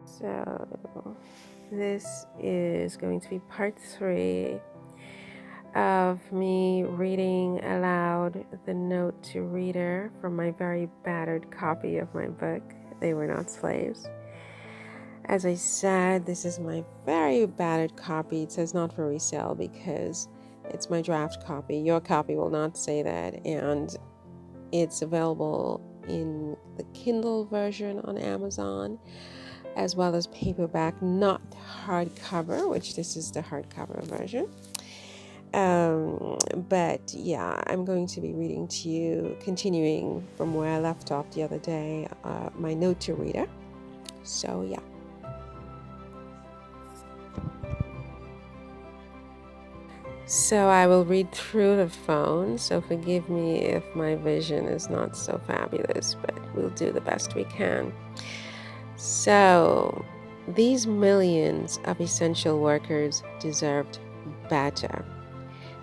So, this is going to be part 3 of me reading aloud the note to reader from my very battered copy of my book, They Were Not Slaves. As I said, this is my very battered copy. It says not for resale because it's my draft copy. Your copy will not say that, and it's available in the Kindle version on Amazon, as well as paperback, not hardcover, which this is the hardcover version. But yeah, I'm going to be reading to you, continuing from where I left off the other day, my note to reader. So yeah. So I will read through the phone, so forgive me if my vision is not so fabulous, but we'll do the best we can. So, these millions of essential workers deserved better.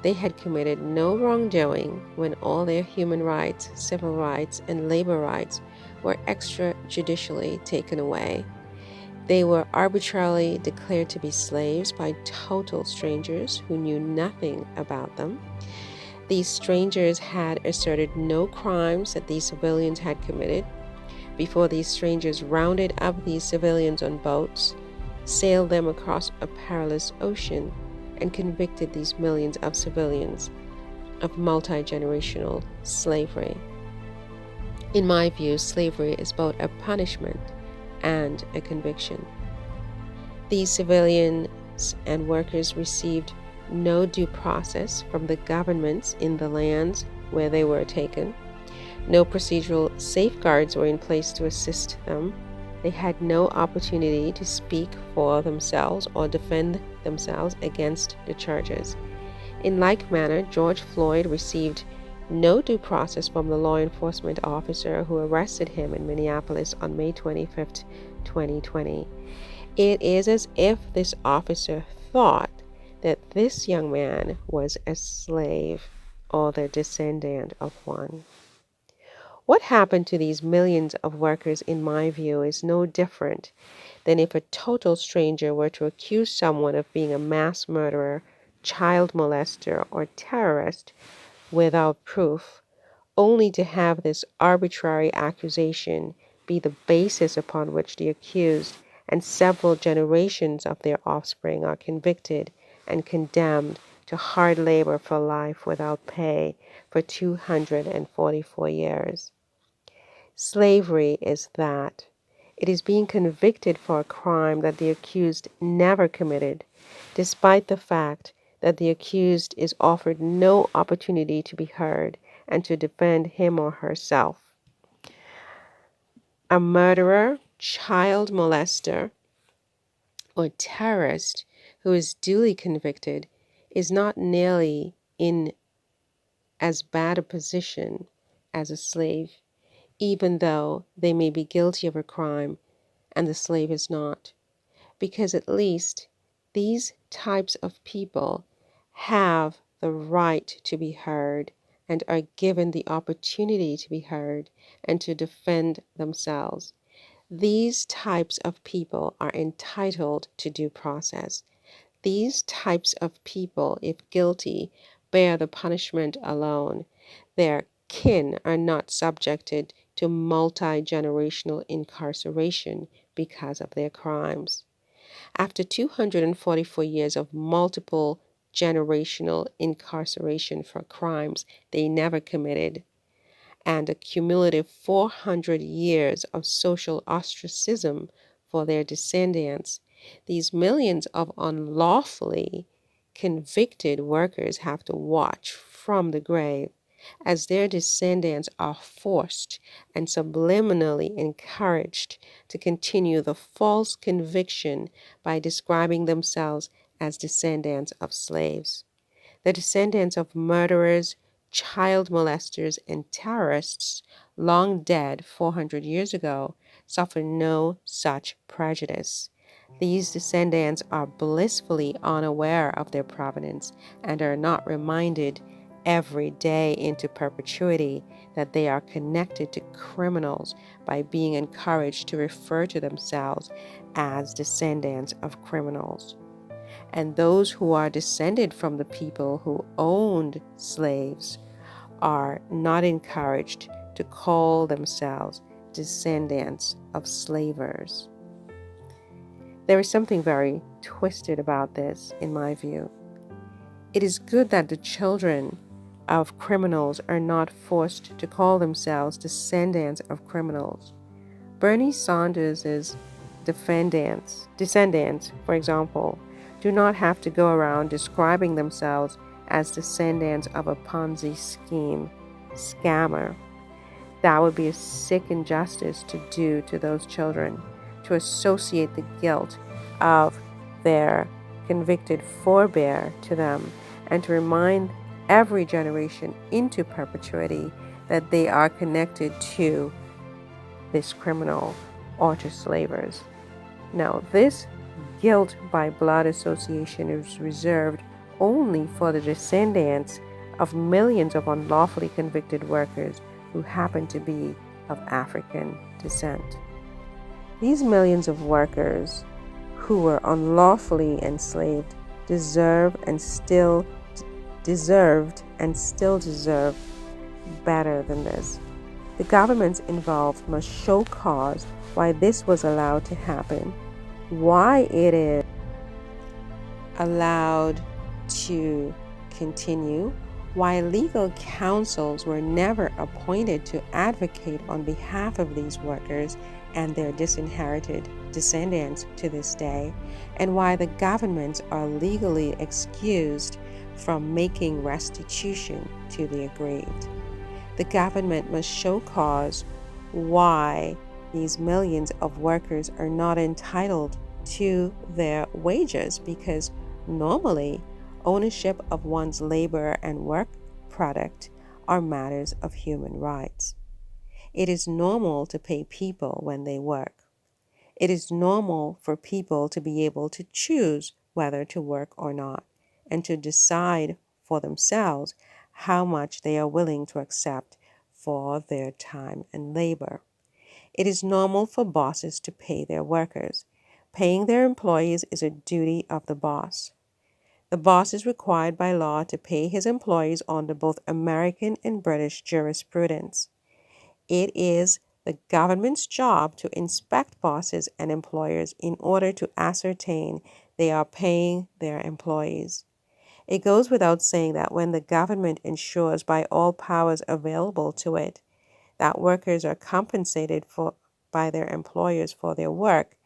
They had committed no wrongdoing when all their human rights, civil rights, and labor rights were extrajudicially taken away. They were arbitrarily declared to be slaves by total strangers who knew nothing about them. These strangers had asserted no crimes that these civilians had committed before these strangers rounded up these civilians on boats, sailed them across a perilous ocean, and convicted these millions of civilians of multi-generational slavery. In my view, slavery is both a punishment and a conviction. These civilians and workers received no due process from the governments in the lands where they were taken. No procedural safeguards were in place to assist them. They had no opportunity to speak for themselves or defend themselves against the charges. In like manner, George Floyd received no due process from the law enforcement officer who arrested him in Minneapolis on May 25, 2020. It is as if this officer thought that this young man was a slave or the descendant of one. What happened to these millions of workers, in my view, is no different than if a total stranger were to accuse someone of being a mass murderer, child molester, or terrorist without proof, only to have this arbitrary accusation be the basis upon which the accused and several generations of their offspring are convicted and condemned to hard labor for life without pay for 244 years. Slavery is that. It is being convicted for a crime that the accused never committed, despite the fact that the accused is offered no opportunity to be heard and to defend him or herself. A murderer, child molester, or terrorist who is duly convicted is not nearly in as bad a position as a slave, even though they may be guilty of a crime and the slave is not, because at least these types of people have the right to be heard and are given the opportunity to be heard and to defend themselves. These types of people are entitled to due process. These types of people, if guilty, bear the punishment alone. Their kin are not subjected to multi-generational incarceration because of their crimes. After 244 years of multiple generational incarceration for crimes they never committed, and a cumulative 400 years of social ostracism for their descendants, these millions of unlawfully convicted workers have to watch from the grave as their descendants are forced and subliminally encouraged to continue the false conviction by describing themselves as descendants of slaves. The descendants of murderers, child molesters, and terrorists, long dead 400 years ago, suffer no such prejudice. These descendants are blissfully unaware of their provenance and are not reminded every day into perpetuity that they are connected to criminals by being encouraged to refer to themselves as descendants of criminals. And those who are descended from the people who owned slaves are not encouraged to call themselves descendants of slavers. There is something very twisted about this, in my view. It is good that the children of criminals are not forced to call themselves descendants of criminals. Bernie Sanders' descendants, for example, do not have to go around describing themselves as descendants of a Ponzi scheme scammer. That would be a sick injustice to do to those children, to associate the guilt of their convicted forebear to them, and to remind every generation into perpetuity that they are connected to this criminal or to slavers. Now, this guilt by blood association is reserved only for the descendants of millions of unlawfully convicted workers who happen to be of African descent. These millions of workers who were unlawfully enslaved deserved and still deserve better than this. The governments involved must show cause why this was allowed to happen, why it is allowed to continue, why legal counsels were never appointed to advocate on behalf of these workers and their disinherited descendants to this day, and why the governments are legally excused from making restitution to the aggrieved. The government must show cause why these millions of workers are not entitled to their wages, because normally ownership of one's labor and work product are matters of human rights. It is normal to pay people when they work. It is normal for people to be able to choose whether to work or not, and to decide for themselves how much they are willing to accept for their time and labor. It is normal for bosses to pay their workers. Paying their employees is a duty of the boss. The boss is required by law to pay his employees under both American and British jurisprudence. It is the government's job to inspect bosses and employers in order to ascertain they are paying their employees. It goes without saying that when the government ensures by all powers available to it that workers are compensated by their employers for their work,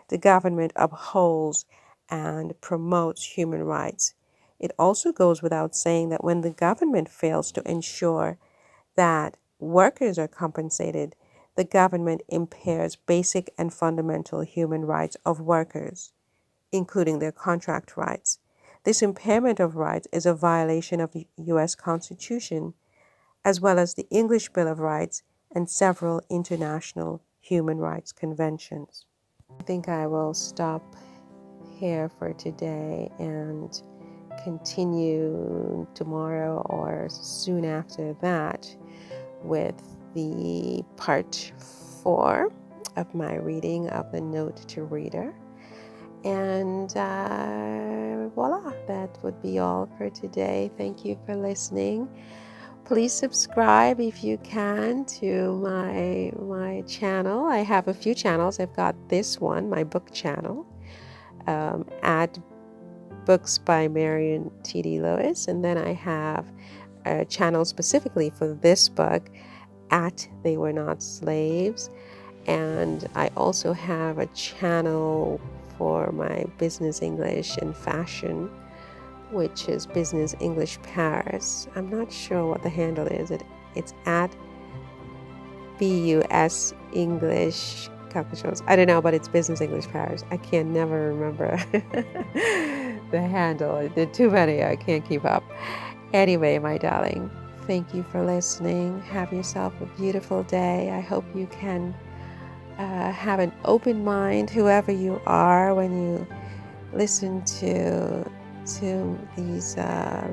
the government upholds and promotes human rights. It also goes without saying that when the government fails to ensure that workers are compensated, the government impairs basic and fundamental human rights of workers, including their contract rights. This impairment of rights is a violation of the U.S. Constitution, as well as the English Bill of Rights and several international human rights conventions. I think I will stop here for today and continue tomorrow or soon after that with the part 4 of my reading of the Note to Reader. And voila, that would be all for today. Thank you for listening. Please subscribe if you can to my channel. I have a few channels. I've got this one, my book channel, at Books by Marion T.D. Lewis. And then I have a channel specifically for this book, at They Were Not Slaves. And I also have a channel for my business English and fashion, which is Business English Paris. I'm not sure what the handle is. It's at BUS English Capuchons. I don't know, but it's Business English Paris. I can never remember the handle. There are too many. I can't keep up. Anyway, my darling, thank you for listening. Have yourself a beautiful day. I hope you can have an open mind, whoever you are, when you listen to these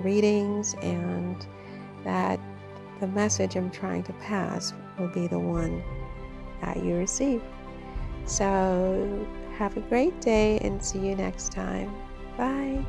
readings, and that the message I'm trying to pass will be the one that you receive. So have a great day and see you next time. Bye.